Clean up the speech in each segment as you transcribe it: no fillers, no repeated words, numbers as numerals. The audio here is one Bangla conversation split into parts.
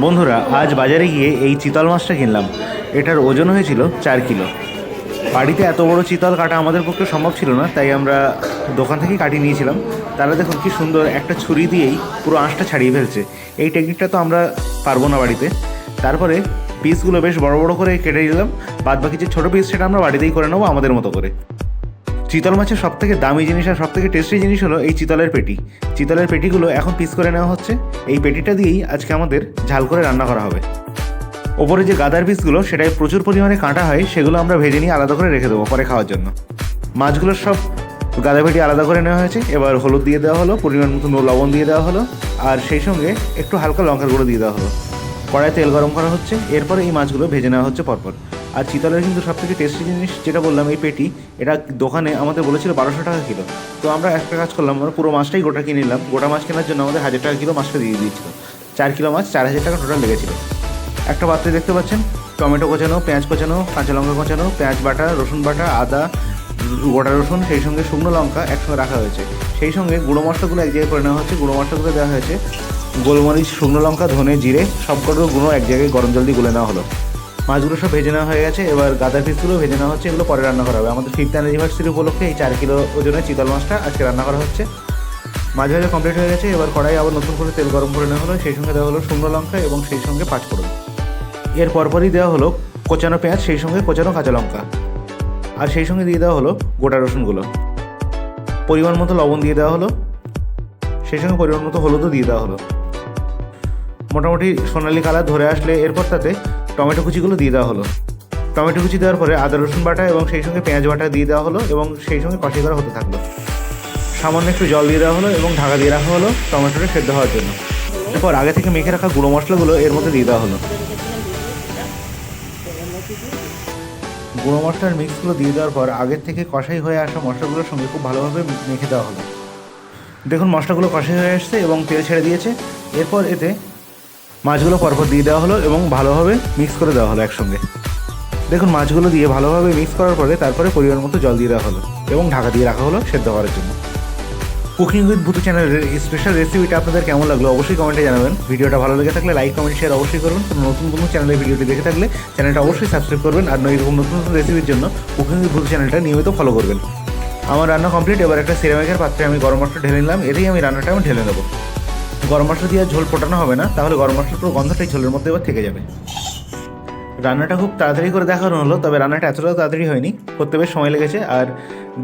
বন্ধুরা, আজ বাজারে গিয়ে এই চিতল মাছটা কিনলাম। এটার ওজন হয়েছিল 4 কিলো। বাড়িতে এত বড় চিতল কাটা আমাদের পক্ষে সম্ভব ছিল না, তাই আমরা দোকান থেকেই কাটিয়ে নিয়েছিলাম। তারা দেখুন কি সুন্দর একটা ছুরি দিয়েই পুরো আঁশটা ছাড়িয়ে ফেলছে। এই টেকনিকটা তো আমরা পারবো না বাড়িতে। তারপরে পিসগুলো বেশ বড় বড় করে কেটে দিলাম। বাদ বাকি যে ছোটো পিস সেটা আমরা বাড়িতেই করে নেবো আমাদের মতো করে। চিতল মাছের সবথেকে দামি জিনিস আর সবথেকে টেস্টি জিনিস হলো এই চিতলের পেটি। চিতলের পেটিগুলো এখন পিস করে নেওয়া হচ্ছে। এই পেটিটা দিয়েই আজকে আমাদের ঝাল করে রান্না করা হবে। ওপরে যে গাদার পিসগুলো সেটাই প্রচুর পরিমাণে কাঁটা হয়, সেগুলো আমরা ভেজে নিয়ে আলাদা করে রেখে দেবো পরে খাওয়ার জন্য। মাছগুলোর সব গাদা পেটি আলাদা করে নেওয়া হয়েছে। এবার হলুদ দিয়ে দেওয়া হলো, পরিমাণ মতো লবণ দিয়ে দেওয়া হলো, আর সেই সঙ্গে একটু হালকা লঙ্কার গুঁড়ো দিয়ে দেওয়া হলো। কড়াই তেল গরম করা হচ্ছে, এরপরে এই মাছগুলো ভেজে নেওয়া হচ্ছে পরপর। আর চিতলের কিন্তু সবথেকে টেস্টি জিনিস যেটা বললাম, এই পেটি, এটা দোকানে আমাদের বলেছিল 1200 টাকা কিলো। তো আমরা একটা কাজ করলাম, আমরা পুরো মাছটাই গোটা কিনে নিলাম। গোটা মাছ কেনার জন্য আমাদের 1000 টাকা কিলো মাছটা দিয়ে দিয়েছিল। 4 কিলো মাছ 4000 টাকা টোটাল লেগেছিল। একটা পাত্রে দেখতে পাচ্ছেন টমেটো কোচানো, পেঁয়াজ কোচানো, কাঁচা লঙ্কা কোচানো, পেঁয়াজ বাটা, রসুন বাটা, আদা, গোটা রসুন, সেই সঙ্গে শুকনো লঙ্কা একসঙ্গে রাখা হয়েছে। সেই সঙ্গে গুঁড়ো মশলাগুলো এক জায়গায় করে নেওয়া হচ্ছে। গুঁড়ো মশলাগুলো দেওয়া হয়েছে গোলমরিচ, শুকনো লঙ্কা, ধনে, জিরে, সবকটা গুঁড়ো এক জায়গায় গরম জল দিয়ে গুলে নেওয়া হলো। মাছগুলো সব ভেজে নেওয়া হয়ে গেছে। এবার গাদার পিসগুলো ভেজে নেওয়া হচ্ছে। এগুলো পরে রান্না করা হবে। আমাদের 5th অ্যানিভার্সারি উপলক্ষে এই 4 কিলো ওজনের চিতল মাছটা আজকে রান্না করা হচ্ছে। মাছ ভাজা কমপ্লিট হয়ে গেছে। এবার কড়াই আবার নতুন করে তেল গরম করে নেওয়া হলো। সেই সঙ্গে দেওয়া হলো শুকনো লঙ্কা এবং সেই সঙ্গে পাঁচফোড়ন। এর পরপরই দেওয়া হলো কোচানো পেঁয়াজ, সেই সঙ্গে কোচানো কাঁচা লঙ্কা, আর সেই সঙ্গে দিয়ে দেওয়া হলো গোটা রসুনগুলো। পরিমাণ মতো লবণ দিয়ে দেওয়া হলো, সেই সঙ্গে পরিমাণ মতো হলুদও দিয়ে দেওয়া হলো। মোটামুটি সোনালি কালার ধরে আসলে এরপর তাতে টমেটো কুচিগুলো দিয়ে দেওয়া হলো। টমেটো কুচি দেওয়ার পরে আদা রসুন বাটা এবং সেই সঙ্গে পেঁয়াজ বাটা দিয়ে দেওয়া হলো এবং সেই সঙ্গে কষিয়ে করা হতে থাকলো। সামান্য একটু জল দিয়ে দেওয়া হলো এবং ঢাকা দিয়ে রাখা হলো টমেটোটা সেদ্ধ হওয়ার জন্য। এরপর আগে থেকে মেখে রাখা গুঁড়ো মশলাগুলো এর মধ্যে দিয়ে দেওয়া হলো। গুঁড়ো মশলার মিক্সগুলো দিয়ে দেওয়ার পর আগের থেকে কষাই হয়ে আসা মশলাগুলোর সঙ্গে খুব ভালোভাবে মেখে দেওয়া হলো। দেখুন মাছটাগুলো কষাই হয়ে আসছে এবং তেল ছেড়ে দিয়েছে। এরপর এতে মাছগুলো পরপর দিয়ে দেওয়া হলো এবং ভালোভাবে মিক্স করে দেওয়া হলো একসঙ্গে। দেখুন মাছগুলো দিয়ে ভালোভাবে মিক্স করার পরে তারপরে পরিমাণ মতো জল দিয়ে দেওয়া হলো এবং ঢাকা দিয়ে রাখা হলো সেদ্ধ করার জন্য। কুকিং উইথ ভূতু চ্যানেলের এই স্পেশাল রেসিপিটা আপনাদের কেমন লাগলো অবশ্যই কমেন্টে জানাবেন। ভিডিওটা ভালো লেগে থাকলে লাইক, কমেন্ট, শেয়ার অবশ্যই করবেন। নতুন কোনো চ্যানেলের ভিডিওটি দেখে থাকলে চ্যানেলটা অবশ্যই সাবস্ক্রাইব করবেন। আর এরকম নতুন নতুন রেসিপির জন্য কুকিং উইথ ভূতু চ্যানেলটা নিয়মিত ফলো করবেন। আমার রান্না কমপ্লিট। এবার একটা সিরামিকের পাত্রে আমি গরম মশলা ঢেলে নিলাম। এতেই আমি রান্নাটা ঢেলে নেবো। গরম মশলা দিয়ে ঝোল ফোটানো হবে না, তাহলে গরম মশলার পুরো গন্ধটাই ঝোলের মধ্যে এবার থেকে যাবে। রান্নাটা খুব তাড়াতাড়ি করে দেখানো হলো, তবে রান্নাটা এতটাও তাড়াতাড়ি হয়নি, করতে বেশ সময় লেগেছে। আর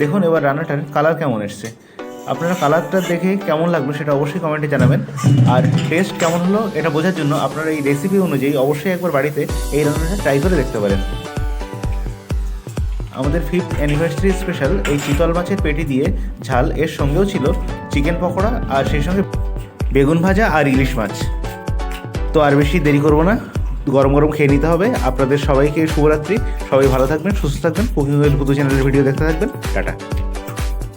দেখুন এবার রান্নাটার কালার কেমন এসছে। আপনারা কালারটা দেখে কেমন লাগলো সেটা অবশ্যই কমেন্টে জানাবেন। আর টেস্ট কেমন হলো এটা বোঝার জন্য আপনারা এই রেসিপি অনুযায়ী অবশ্যই একবার বাড়িতে এই রান্নাটা ট্রাই করে দেখতে পারেন। আমাদের 5th অ্যানিভার্সারি স্পেশাল এই চিতল মাছের পেটি দিয়ে ঝাল, এর সঙ্গেও ছিল চিকেন পকোড়া আর সেই সঙ্গে বেগুন ভাজা আর ইলিশ মাছ। তো আর বেশি দেরি করবো না, গরম গরম খেয়ে নিতে হবে। আপনাদের সবাইকে শুভরাত্রি। সবাই ভালো থাকবেন, সুস্থ থাকবেন। কুকিং উইথ ভূতু চ্যানেলের ভিডিও দেখতে থাকবেন। টাটা।